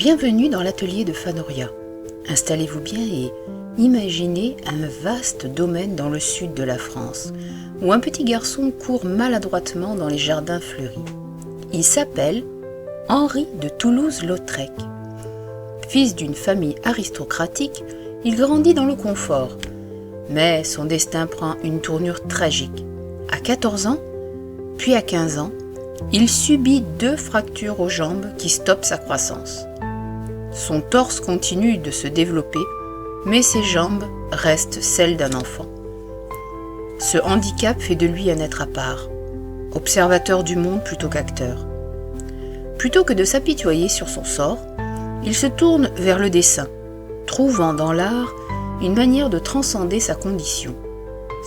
Bienvenue dans l'atelier de Fanoria. Installez-vous bien et imaginez un vaste domaine dans le sud de la France, où un petit garçon court maladroitement dans les jardins fleuris. Il s'appelle Henri de Toulouse-Lautrec. Fils d'une famille aristocratique, il grandit dans le confort. Mais son destin prend une tournure tragique. À 14 ans, puis à 15 ans, il subit 2 fractures aux jambes qui stoppent sa croissance. Son torse continue de se développer, mais ses jambes restent celles d'un enfant. Ce handicap fait de lui un être à part, observateur du monde plutôt qu'acteur. Plutôt que de s'apitoyer sur son sort, il se tourne vers le dessin, trouvant dans l'art une manière de transcender sa condition.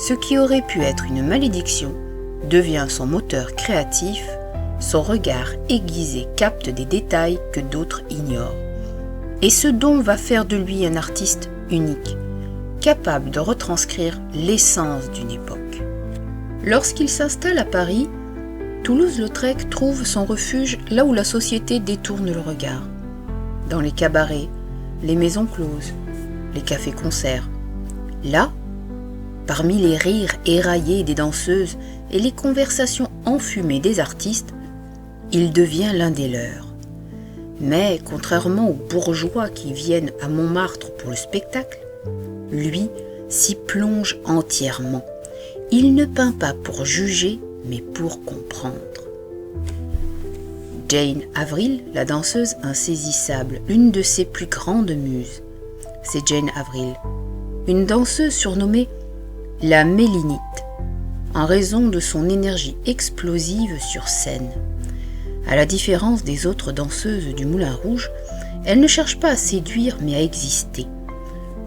Ce qui aurait pu être une malédiction devient son moteur créatif, son regard aiguisé capte des détails que d'autres ignorent. Et ce don va faire de lui un artiste unique, capable de retranscrire l'essence d'une époque. Lorsqu'il s'installe à Paris, Toulouse-Lautrec trouve son refuge là où la société détourne le regard. Dans les cabarets, les maisons closes, les cafés-concerts. Là, parmi les rires éraillés des danseuses et les conversations enfumées des artistes, il devient l'un des leurs. Mais contrairement aux bourgeois qui viennent à Montmartre pour le spectacle, lui s'y plonge entièrement. Il ne peint pas pour juger, mais pour comprendre. Jane Avril, la danseuse insaisissable, l'une de ses plus grandes muses. C'est Jane Avril, une danseuse surnommée la Mélinite, en raison de son énergie explosive sur scène. À la différence des autres danseuses du Moulin Rouge, elle ne cherche pas à séduire mais à exister.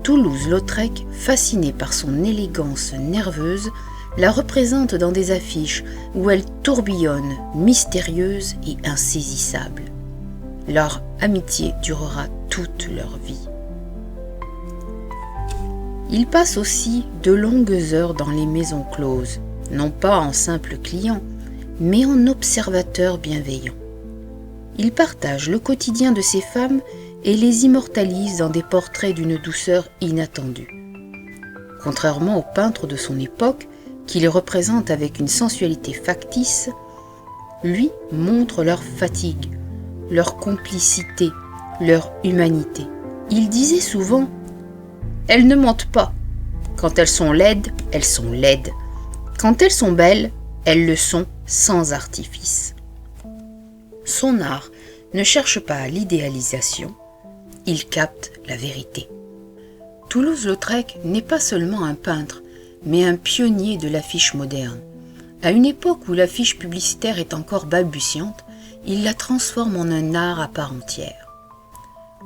Toulouse-Lautrec, fasciné par son élégance nerveuse, la représente dans des affiches où elle tourbillonne, mystérieuse et insaisissable. Leur amitié durera toute leur vie. Ils passent aussi de longues heures dans les maisons closes, non pas en simples clients, mais en observateurs bienveillants. Ils partagent le quotidien de ces femmes et les immortalisent dans des portraits d'une douceur inattendue. Contrairement aux peintres de son époque, qui les représentent avec une sensualité factice, lui montre leur fatigue, leur complicité, leur humanité. Il disait souvent « Elles ne mentent pas. Quand elles sont laides, elles sont laides. Quand elles sont belles, elles le sont sans artifice. » Son art ne cherche pas l'idéalisation, il capte la vérité. Toulouse-Lautrec n'est pas seulement un peintre, mais un pionnier de l'affiche moderne. À une époque où l'affiche publicitaire est encore balbutiante, il la transforme en un art à part entière.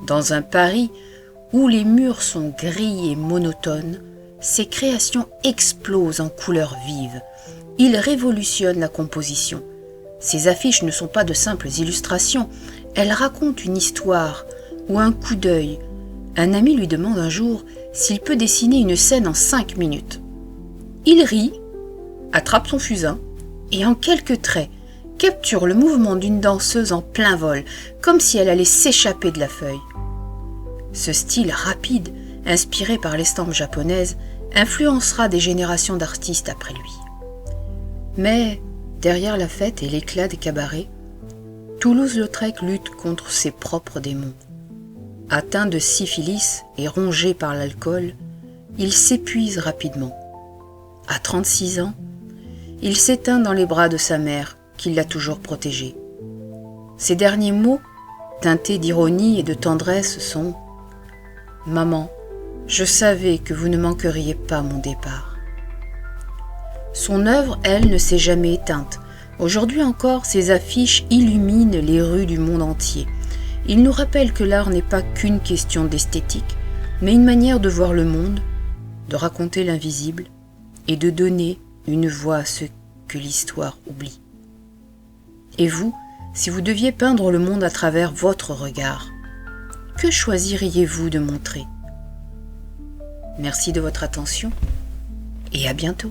Dans un Paris où les murs sont gris et monotones, ses créations explosent en couleurs vives. Il révolutionne la composition. Ses affiches ne sont pas de simples illustrations, elles racontent une histoire ou un coup d'œil. Un ami lui demande un jour s'il peut dessiner une scène en 5 minutes. Il rit, attrape son fusain et en quelques traits capture le mouvement d'une danseuse en plein vol, comme si elle allait s'échapper de la feuille. Ce style rapide, inspiré par l'estampe japonaise, influencera des générations d'artistes après lui. Mais, derrière la fête et l'éclat des cabarets, Toulouse-Lautrec lutte contre ses propres démons. Atteint de syphilis et rongé par l'alcool, il s'épuise rapidement. À 36 ans, il s'éteint dans les bras de sa mère, qui l'a toujours protégé. Ses derniers mots, teintés d'ironie et de tendresse, sont « Maman, je savais que vous ne manqueriez pas mon départ. » Son œuvre, elle, ne s'est jamais éteinte. Aujourd'hui encore, ses affiches illuminent les rues du monde entier. Il nous rappelle que l'art n'est pas qu'une question d'esthétique, mais une manière de voir le monde, de raconter l'invisible et de donner une voix à ceux que l'histoire oublie. Et vous, si vous deviez peindre le monde à travers votre regard, que choisiriez-vous de montrer ? Merci de votre attention et à bientôt.